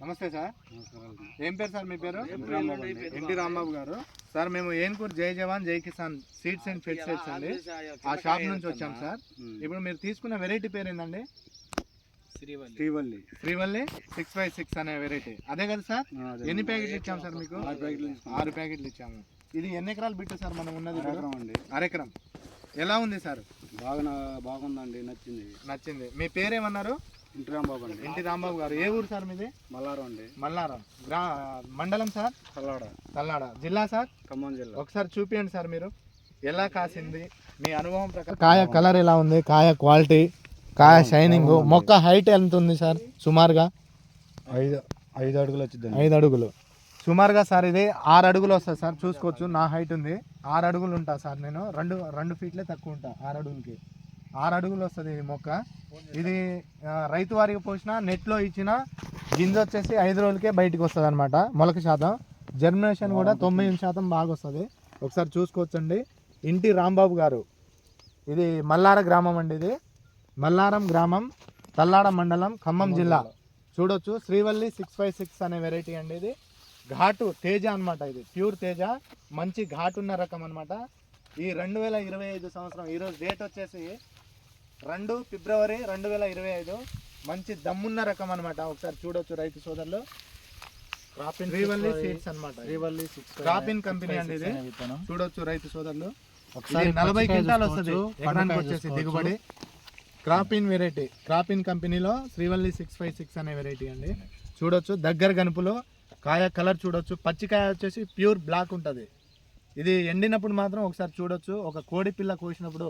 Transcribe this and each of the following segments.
నమస్తే సార్. ఏం పేరు సార్ మీ పేరు? ఎన్టీ రాంబాబు గారు. సార్ మేము ఏన్కూర్ జై జవాన్ జై కిసాన్ సీడ్స్ అండ్ ఫెర్టిలైజర్స్ అండి, ఆ షాప్ నుంచి వచ్చాం సార్. ఇప్పుడు మీరు తీసుకున్న వెరైటీ పేరు ఏంటండి? శ్రీవల్లి 656 అనే వెరైటీ, అదే కదా సార్? ఎన్ని ప్యాకెట్లు ఇచ్చాము సార్ మీకు? 6 ప్యాకెట్లు ఇచ్చాము. ఇది ఎన్ని ఎకరాలు బిట్టు సార్ మనం ఉన్నది? అరెకరం. ఎలా ఉంది సార్? బాగుందండి, నచ్చింది. మీ పేరేమన్నారు? ఎన్టీ రాంబాబు గారు. ఏ ఊరు సార్ మీది? మల్లారం అండి. మల్లారం. మండలం సార్? తల్లాడ. జిల్లా సార్? ఖమ్మం జిల్లా. ఒకసారి చూపించండి సార్, మీరు ఎలా కాసింది మీ అనుభవం ప్రకారం. కాయ కలర్ ఎలా ఉంది, కాయ క్వాలిటీ, కాయ షైనింగ్, మొక్క హైట్ ఎంత ఉంది సార్ సుమారుగా? 5 అడుగులు వచ్చింది. 5 అడుగులు సుమారుగా సార్. ఇది 6 అడుగులు వస్తుంది సార్, చూసుకోవచ్చు. నా హైట్ ఉంది, 6 అడుగులు ఉంటా సార్. నేను 2 ఫీట్లే తక్కువ ఉంటా 6 అడుగులకి. 6 అడుగులు వస్తుంది ఈ మొక్క. ఇది రైతు వారికి పోసిన నెట్లో ఇచ్చిన గింజ వచ్చేసి 5 రోజులకే బయటకు వస్తుంది అనమాట. మొలక శాతం, జర్మినేషన్ కూడా 90% బాగా వస్తుంది. ఒకసారి చూసుకోవచ్చండి. ఎన్టీ రాంబాబు గారు. ఇది మల్లార గ్రామం అండి. ఇది మల్లారం గ్రామం, తల్లాడ మండలం, ఖమ్మం జిల్లా. చూడొచ్చు. శ్రీవల్లి 656 అనే వెరైటీ అండి. ఇది ఘాటు తేజ అనమాట. ఇది ప్యూర్ తేజ, మంచి ఘాటు ఉన్న రకం అనమాట. ఈ 2025 సంవత్సరం, ఈరోజు డేట్ వచ్చేసి 2 ఫిబ్రవరి 2025. మంచి దమ్మున్న రకం అనమాట. ఒకసారి చూడొచ్చు రైతు సోదరులు. శ్రీవల్లి సీడ్స్ అనమాట. క్రాపిన్ కంపెనీ అండి ఇది. చూడొచ్చు రైతు సోదరులు. 40 క్వింటాల్ వస్తుంది ఎకరానికి వచ్చేసి దిగుబడి. క్రాపిన్ వెరైటీ, క్రాపిన్ కంపెనీలో శ్రీవల్లి 656 అనే వెరైటీ అండి. చూడొచ్చు దగ్గర గనుపులో కాయ కలర్ చూడొచ్చు. పచ్చికాయ వచ్చేసి ప్యూర్ బ్లాక్ ఉంటుంది. ఇది ఎండినప్పుడు మాత్రం ఒకసారి చూడొచ్చు. ఒక కోడి పిల్ల కోసినప్పుడు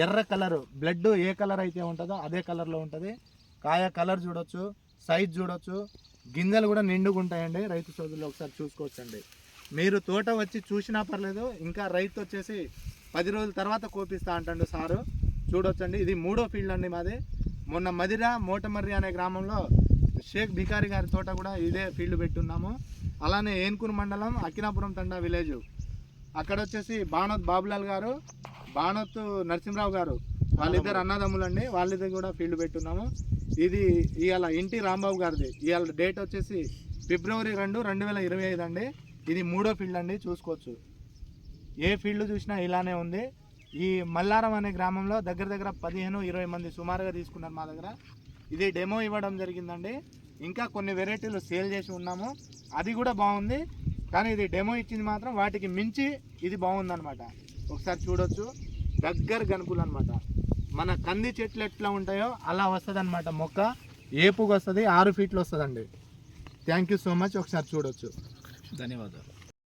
ఎర్ర కలర్, బ్లడ్ ఏ కలర్ అయితే ఉంటుందో అదే కలర్లో ఉంటుంది. కాయ కలర్ చూడొచ్చు, సైజ్ చూడొచ్చు. గింజలు కూడా నిండుగా ఉంటాయండి. రైతు సోదరులు ఒకసారి చూసుకోవచ్చండి. మీరు తోట వచ్చి చూసినా పర్లేదు, ఇంకా రైతు వచ్చేసి 10 రోజుల తర్వాత కోపిస్తా అంటాడు సారు. చూడొచ్చండి. ఇది 3వ ఫీల్డ్ అండి మాది. మొన్న మదిర మోటమర్రి అనే గ్రామంలో షేక్ భికారి గారి తోట కూడా ఇదే ఫీల్డ్ పెట్టున్నాము. అలానే ఏన్కూర్ మండలం అకినాపురం తండా విలేజ్, అక్కడ వచ్చేసి బాణోత్ బాబులాల్ గారు, బాణోత్ నరసింహరావు గారు, వాళ్ళిద్దరు అన్నదమ్ములండి. వాళ్ళిద్దరు కూడా ఫీల్డ్ పెట్టున్నాము. ఇది ఇవాళ ఎన్టీ రాంబాబు గారిది. ఇవాళ డేట్ వచ్చేసి ఫిబ్రవరి 2, 2025 అండి. ఇది 3వ ఫీల్డ్ అండి. చూసుకోవచ్చు. ఏ ఫీల్డ్ చూసినా ఇలానే ఉంది. ఈ మల్లారం అనే గ్రామంలో దగ్గర 15-20 మంది సుమారుగా తీసుకున్నారు మా దగ్గర. ఇది డెమో ఇవ్వడం జరిగిందండి. ఇంకా కొన్ని వెరైటీలు సేల్ చేసి ఉన్నాము, అది కూడా బాగుంది. కానీ ఇది డెమో ఇచ్చింది మాత్రం వాటికి మించి ఇది బాగుందనమాట. ఒకసారి చూడొచ్చు. దగ్గర గనుపులు అనమాట. మన కంది చెట్లు ఎట్లా ఉంటాయో అలా వస్తుంది అనమాట. మొక్క ఏపుగా వస్తుంది, 6 ఫీట్లు వస్తుందండి. Thank you so much. ఒకసారి చూడొచ్చు. ధన్యవాదాలు.